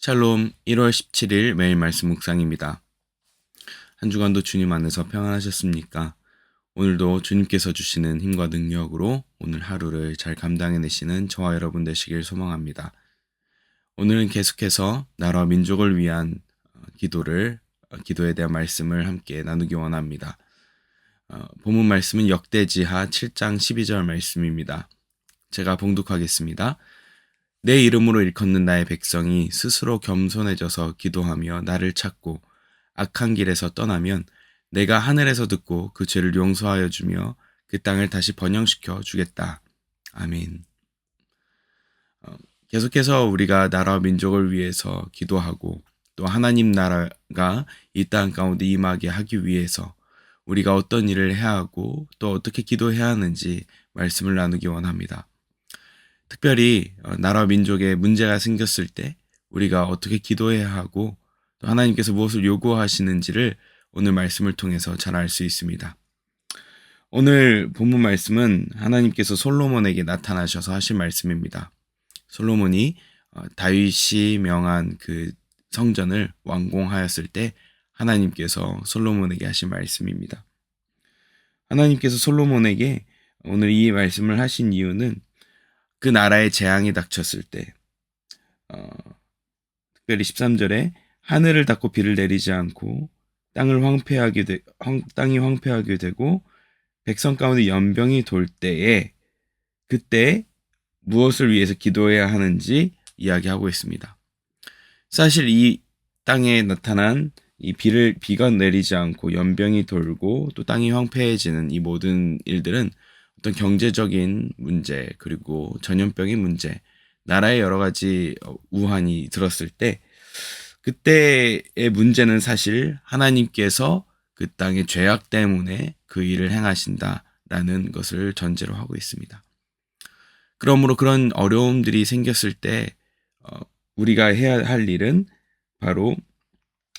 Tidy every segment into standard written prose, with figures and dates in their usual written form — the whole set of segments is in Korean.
샬롬 1월 17일 매일 말씀 묵상입니다. 한 주간도 주님 안에서 평안하셨습니까? 오늘도 주님께서 주시는 힘과 능력으로 오늘 하루를 잘 감당해내시는 저와 여러분 되시길 소망합니다. 오늘은 계속해서 나라와 민족을 위한 기도에 대한 말씀을 함께 나누기 원합니다. 본문 말씀은 역대지하 7장 12절 말씀입니다. 제가 봉독하겠습니다. 내 이름으로 일컫는 나의 백성이 스스로 겸손해져서 기도하며 나를 찾고 악한 길에서 떠나면 내가 하늘에서 듣고 그 죄를 용서하여 주며 그 땅을 다시 번영시켜 주겠다. 아멘. 계속해서 우리가 나라와 민족을 위해서 기도하고 또 하나님 나라가 이 땅 가운데 임하게 하기 위해서 우리가 어떤 일을 해야 하고 또 어떻게 기도해야 하는지 말씀을 나누기 원합니다. 특별히 나라와 민족에 문제가 생겼을 때 우리가 어떻게 기도해야 하고 또 하나님께서 무엇을 요구하시는지를 오늘 말씀을 통해서 잘 알 수 있습니다. 오늘 본문 말씀은 하나님께서 솔로몬에게 나타나셔서 하신 말씀입니다. 솔로몬이 다윗이 명한 그 성전을 완공하였을 때 하나님께서 솔로몬에게 하신 말씀입니다. 하나님께서 솔로몬에게 오늘 이 말씀을 하신 이유는 그 나라에 재앙이 닥쳤을 때 특별히 13절에 하늘을 닫고 비를 내리지 않고 땅이 황폐하게 되고 백성 가운데 연병이 돌 때에 그때 무엇을 위해서 기도해야 하는지 이야기하고 있습니다. 사실 이 땅에 나타난 이 비가 내리지 않고 연병이 돌고 또 땅이 황폐해지는 이 모든 일들은 어떤 경제적인 문제 그리고 전염병의 문제, 나라의 여러 가지 우환이 들었을 때 그때의 문제는 사실 하나님께서 그 땅의 죄악 때문에 그 일을 행하신다라는 것을 전제로 하고 있습니다. 그러므로 그런 어려움들이 생겼을 때 우리가 해야 할 일은 바로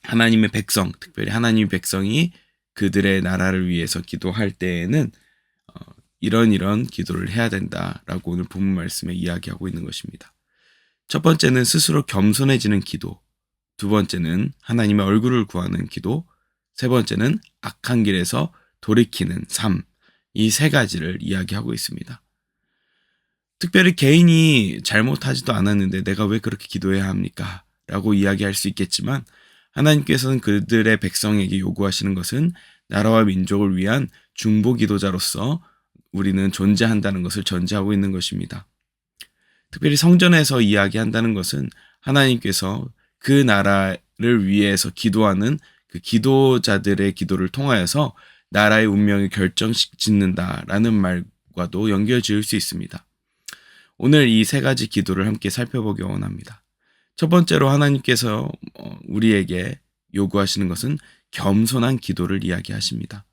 하나님의 백성, 특별히 하나님의 백성이 그들의 나라를 위해서 기도할 때에는 이런 기도를 해야 된다라고 오늘 본문 말씀에 이야기하고 있는 것입니다. 첫 번째는 스스로 겸손해지는 기도, 두 번째는 하나님의 얼굴을 구하는 기도, 세 번째는 악한 길에서 돌이키는 삶, 이 세 가지를 이야기하고 있습니다. 특별히 개인이 잘못하지도 않았는데 내가 왜 그렇게 기도해야 합니까? 라고 이야기할 수 있겠지만 하나님께서는 그들의 백성에게 요구하시는 것은 나라와 민족을 위한 중보 기도자로서 우리는 존재한다는 것을 전제하고 있는 것입니다. 특별히 성전에서 이야기한다는 것은 하나님께서 그 나라를 위해서 기도하는 그 기도자들의 기도를 통하여서 나라의 운명을 결정짓는다라는 말과도 연결 지을 수 있습니다. 오늘 이 세 가지 기도를 함께 살펴보기 원합니다. 첫 번째로 하나님께서 우리에게 요구하시는 것은 겸손한 기도를 이야기하십니다.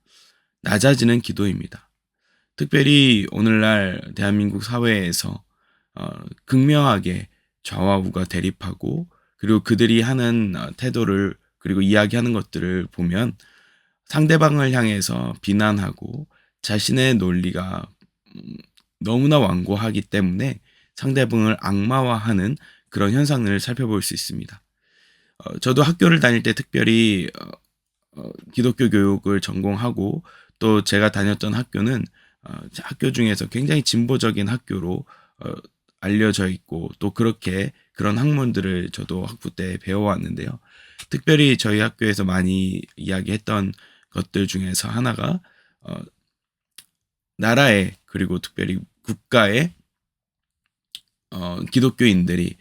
낮아지는 기도입니다. 특별히 오늘날 대한민국 사회에서 극명하게 좌와 우가 대립하고 그리고 그들이 하는 태도를 그리고 이야기하는 것들을 보면 상대방을 향해서 비난하고 자신의 논리가 너무나 완고하기 때문에 상대방을 악마화하는 그런 현상을 살펴볼 수 있습니다. 저도 학교를 다닐 때 특별히 기독교 교육을 전공하고 또 제가 다녔던 학교는 학교 중에서 굉장히 진보적인 학교로 알려져 있고 또 그런 학문들을 저도 학부 때 배워왔는데요. 특별히 저희 학교에서 많이 이야기했던 것들 중에서 하나가 나라의 그리고 특별히 국가의 기독교인들이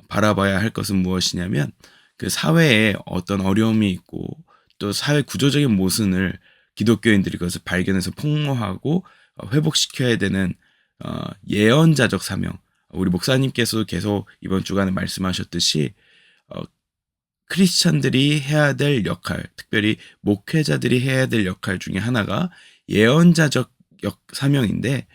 바라봐야 할 것은 무엇이냐면 그 사회에 어떤 어려움이 있고 또 사회 구조적인 모순을 기독교인들이 그것을 발견해서 폭로하고 회복시켜야 되는 예언자적 사명. 우리 목사님께서도 계속 이번 주간에 말씀하셨듯이 크리스찬들이 해야 될 역할, 특별히 목회자들이 해야 될 역할 중에 하나가 예언자적 사명인데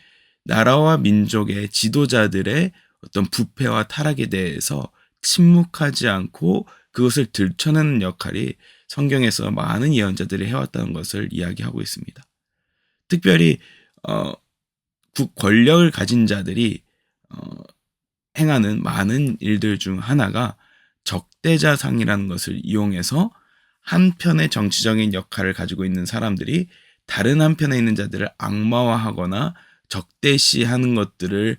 나라와 민족의 지도자들의 어떤 부패와 타락에 대해서 침묵하지 않고 그것을 들춰내는 역할이 성경에서 많은 예언자들이 해왔다는 것을 이야기하고 있습니다. 특별히 권력을 가진 자들이 행하는 많은 일들 중 하나가 적대자상이라는 것을 이용해서 한편의 정치적인 역할을 가지고 있는 사람들이 다른 한편에 있는 자들을 악마화하거나 적대시하는 것들을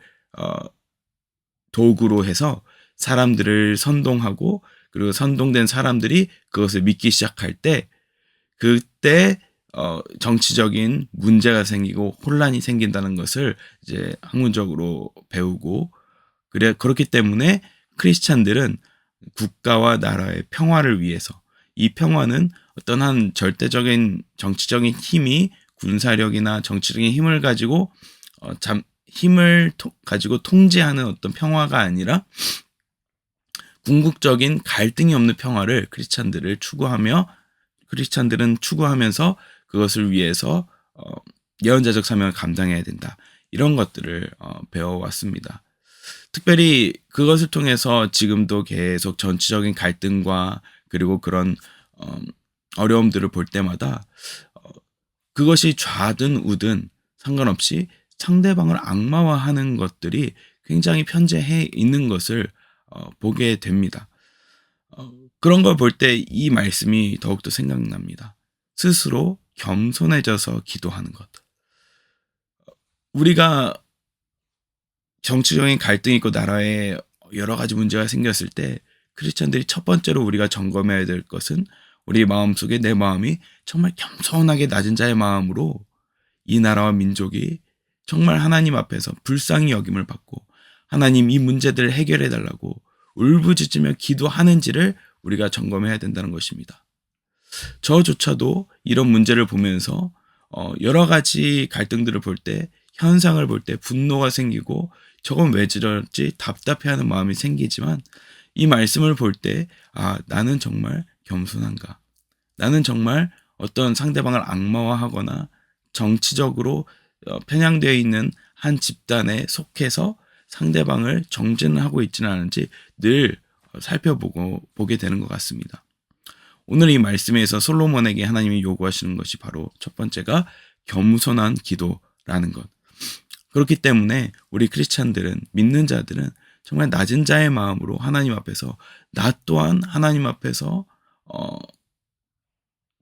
도구로 해서 사람들을 선동하고, 그리고 선동된 사람들이 그것을 믿기 시작할 때, 그때 정치적인 문제가 생기고 혼란이 생긴다는 것을 이제 학문적으로 배우고, 그렇기 때문에 크리스찬들은 국가와 나라의 평화를 위해서, 이 평화는 어떤 한 절대적인 정치적인 힘이 군사력이나 정치적인 힘을 가지고 힘을 가지고 통제하는 어떤 평화가 아니라 궁극적인 갈등이 없는 평화를 크리스찬들은 추구하면서 그것을 위해서 예언자적 사명을 감당해야 된다. 이런 것들을 배워왔습니다. 특별히 그것을 통해서 지금도 계속 정치적인 갈등과 그리고 그런 어려움들을 볼 때마다 그것이 좌든 우든 상관없이 상대방을 악마화하는 것들이 굉장히 편재해 있는 것을 보게 됩니다. 그런 걸 볼 때 이 말씀이 더욱더 생각납니다. 스스로 겸손해져서 기도하는 것. 우리가 정치적인 갈등이 있고 나라에 여러 가지 문제가 생겼을 때 크리스천들이 첫 번째로 우리가 점검해야 될 것은 우리 마음속에 내 마음이 정말 겸손하게 낮은 자의 마음으로 이 나라와 민족이 정말 하나님 앞에서 불쌍히 여김을 받고 하나님 이 문제들을 해결해 달라고 울부짖으며 기도하는지를 우리가 점검해야 된다는 것입니다. 저조차도 이런 문제를 보면서 여러 가지 갈등들을 볼 때, 현상을 볼 때 분노가 생기고 저건 왜 저럴지 답답해하는 마음이 생기지만 이 말씀을 볼 때 나는 정말 겸손한가? 나는 정말 어떤 상대방을 악마화하거나 정치적으로 편향되어 있는 한 집단에 속해서 상대방을 정죄하고 있지는 않은지 늘 살펴보게 되는 것 같습니다. 오늘 이 말씀에서 솔로몬에게 하나님이 요구하시는 것이 바로 첫 번째가 겸손한 기도라는 것. 그렇기 때문에 우리 크리스찬들은, 믿는 자들은 정말 낮은 자의 마음으로 하나님 앞에서 나 또한 하나님 앞에서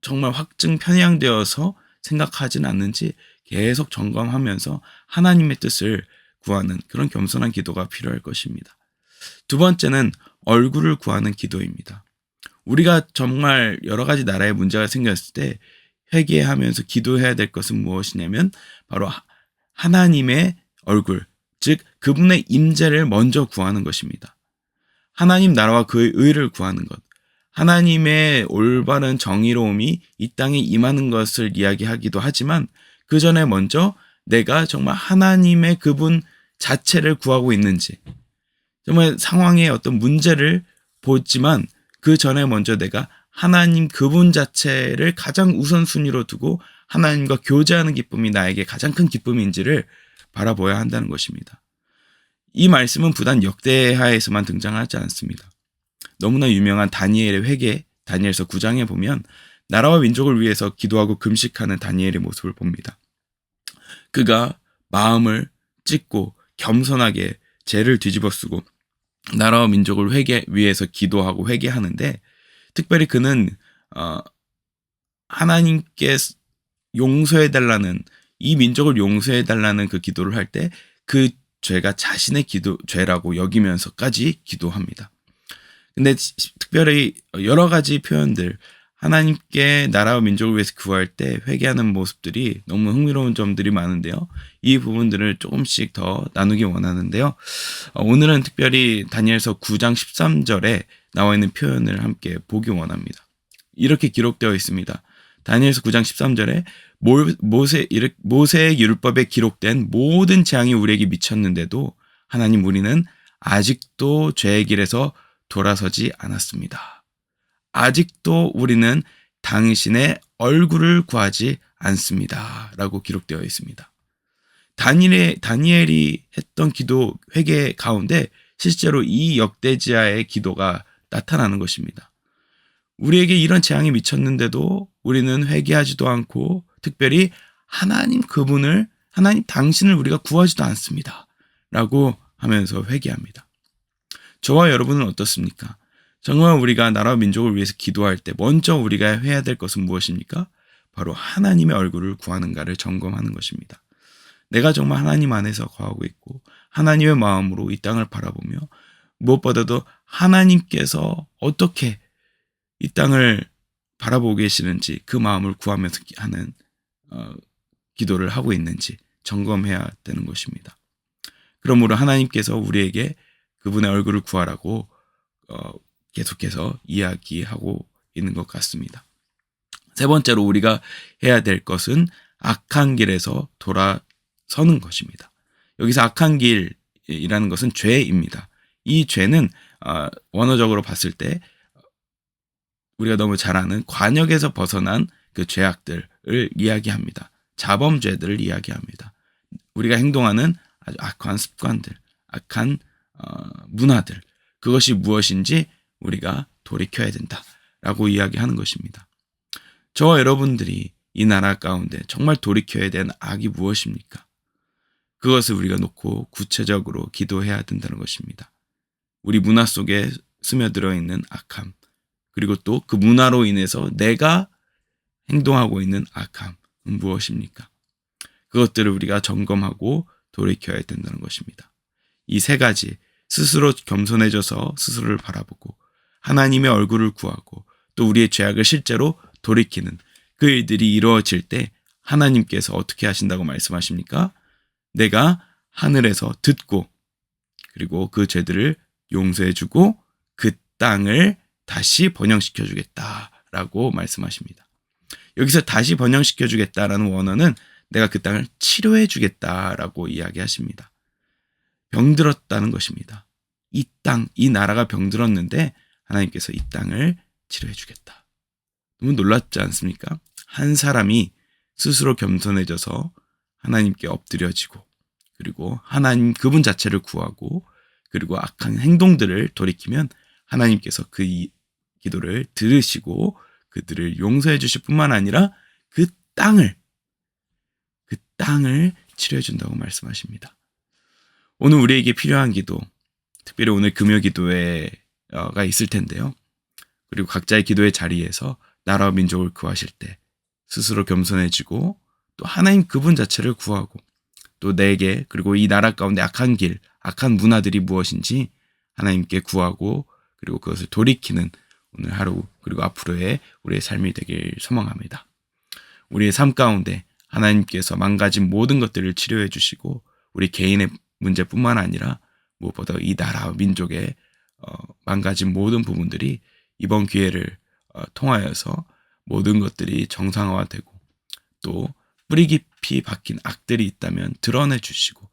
정말 확증 편향되어서 생각하진 않는지 계속 점검하면서 하나님의 뜻을 구하는 그런 겸손한 기도가 필요할 것입니다. 두 번째는 얼굴을 구하는 기도입니다. 우리가 정말 여러 가지 나라의 문제가 생겼을 때 회개하면서 기도해야 될 것은 무엇이냐면 바로 하나님의 얼굴, 즉 그분의 임재를 먼저 구하는 것입니다. 하나님 나라와 그의 의를 구하는 것, 하나님의 올바른 정의로움이 이 땅에 임하는 것을 이야기하기도 하지만 그 전에 먼저 내가 정말 하나님의 그분 자체를 구하고 있는지, 정말 상황의 어떤 문제를 보지만 그 전에 먼저 내가 하나님 그분 자체를 가장 우선순위로 두고 하나님과 교제하는 기쁨이 나에게 가장 큰 기쁨인지를 바라보아야 한다는 것입니다. 이 말씀은 부단 역대하에서만 등장하지 않습니다. 너무나 유명한 다니엘의 회개, 다니엘서 9장에 보면 나라와 민족을 위해서 기도하고 금식하는 다니엘의 모습을 봅니다. 그가 마음을 찢고 겸손하게 죄를 뒤집어 쓰고 나라와 민족을 위해서 기도하고 회개하는데, 특별히 그는 하나님께 용서해달라는, 이 민족을 용서해달라는 그 기도를 할 때 그 죄가 자신의 죄라고 여기면서까지 기도합니다. 근데 특별히 여러 가지 표현들, 하나님께 나라와 민족을 위해서 구할 때 회개하는 모습들이 너무 흥미로운 점들이 많은데요. 이 부분들을 조금씩 더 나누기 원하는데요. 오늘은 특별히 다니엘서 9장 13절에 나와 있는 표현을 함께 보기 원합니다. 이렇게 기록되어 있습니다. 다니엘서 9장 13절에 모세의 율법에 기록된 모든 재앙이 우리에게 미쳤는데도 하나님 우리는 아직도 죄의 길에서 돌아서지 않았습니다. 아직도 우리는 당신의 얼굴을 구하지 않습니다. 라고 기록되어 있습니다. 다니엘이 했던 기도 회개 가운데 실제로 이 역대지하의 기도가 나타나는 것입니다. 우리에게 이런 재앙이 미쳤는데도 우리는 회개하지도 않고 특별히 하나님 당신을 우리가 구하지도 않습니다. 라고 하면서 회개합니다. 저와 여러분은 어떻습니까? 정말 우리가 나라와 민족을 위해서 기도할 때 먼저 우리가 해야 될 것은 무엇입니까? 바로 하나님의 얼굴을 구하는가를 점검하는 것입니다. 내가 정말 하나님 안에서 거하고 있고 하나님의 마음으로 이 땅을 바라보며 무엇보다도 하나님께서 어떻게 이 땅을 바라보고 계시는지 그 마음을 구하면서 하는 기도를 하고 있는지 점검해야 되는 것입니다. 그러므로 하나님께서 우리에게 그분의 얼굴을 구하라고 계속해서 이야기하고 있는 것 같습니다. 세 번째로 우리가 해야 될 것은 악한 길에서 돌아서는 것입니다. 여기서 악한 길이라는 것은 죄입니다. 이 죄는 원어적으로 봤을 때 우리가 너무 잘 아는 관역에서 벗어난 그 죄악들을 이야기합니다. 자범죄들을 이야기합니다. 우리가 행동하는 아주 악한 습관들, 악한 문화들, 그것이 무엇인지 우리가 돌이켜야 된다라고 이야기하는 것입니다. 저와 여러분들이 이 나라 가운데 정말 돌이켜야 되는 악이 무엇입니까? 그것을 우리가 놓고 구체적으로 기도해야 된다는 것입니다. 우리 문화 속에 스며들어 있는 악함, 그리고 또 그 문화로 인해서 내가 행동하고 있는 악함은 무엇입니까? 그것들을 우리가 점검하고 돌이켜야 된다는 것입니다. 이 세 가지, 스스로 겸손해져서 스스로를 바라보고 하나님의 얼굴을 구하고 또 우리의 죄악을 실제로 돌이키는 그 일들이 이루어질 때 하나님께서 어떻게 하신다고 말씀하십니까? 내가 하늘에서 듣고 그리고 그 죄들을 용서해주고 그 땅을 다시 번영시켜주겠다라고 말씀하십니다. 여기서 다시 번영시켜주겠다라는 원어는 내가 그 땅을 치료해주겠다라고 이야기하십니다. 병들었다는 것입니다. 이 땅, 이 나라가 병들었는데 하나님께서 이 땅을 치료해주겠다. 너무 놀랍지 않습니까? 한 사람이 스스로 겸손해져서 하나님께 엎드려지고 그리고 하나님 그분 자체를 구하고 그리고 악한 행동들을 돌이키면 하나님께서 그 기도를 들으시고 그들을 용서해 주실 뿐만 아니라 그 땅을 치료해 준다고 말씀하십니다. 오늘 우리에게 필요한 기도, 특별히 오늘 금요 기도회가 있을 텐데요. 그리고 각자의 기도의 자리에서 나라와 민족을 구하실 때 스스로 겸손해지고 또 하나님 그분 자체를 구하고 또 내게 그리고 이 나라 가운데 악한 길, 악한 문화들이 무엇인지 하나님께 구하고 그리고 그것을 돌이키는 오늘 하루 그리고 앞으로의 우리의 삶이 되길 소망합니다. 우리의 삶 가운데 하나님께서 망가진 모든 것들을 치료해 주시고 우리 개인의 문제뿐만 아니라 무엇보다 이 나라와 민족의 망가진 모든 부분들이 이번 기회를 통하여서 모든 것들이 정상화되고 또 뿌리 깊이 박힌 악들이 있다면 드러내 주시고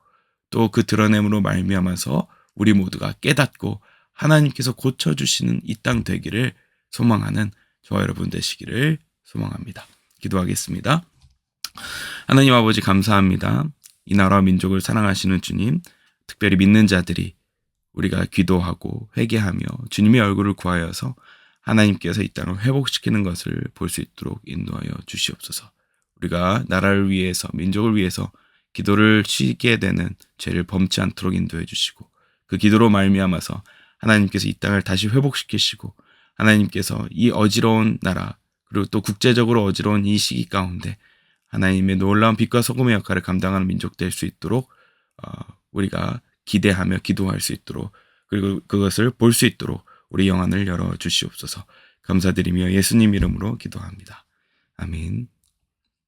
또 그 드러냄으로 말미암아서 우리 모두가 깨닫고 하나님께서 고쳐주시는 이 땅 되기를 소망하는 저와 여러분 되시기를 소망합니다. 기도하겠습니다. 하나님 아버지 감사합니다. 이 나라와 민족을 사랑하시는 주님, 특별히 믿는 자들이 우리가 기도하고 회개하며 주님의 얼굴을 구하여서 하나님께서 이 땅을 회복시키는 것을 볼 수 있도록 인도하여 주시옵소서. 우리가 나라를 위해서 민족을 위해서 기도를 쉬게 되는 죄를 범치 않도록 인도해 주시고 그 기도로 말미암아서 하나님께서 이 땅을 다시 회복시키시고 하나님께서 이 어지러운 나라 그리고 또 국제적으로 어지러운 이 시기 가운데 하나님의 놀라운 빛과 소금의 역할을 감당하는 민족 될 수 있도록 우리가 기대하며 기도할 수 있도록 그리고 그것을 볼 수 있도록 우리 영안을 열어 주시옵소서. 감사드리며 예수님 이름으로 기도합니다. 아멘.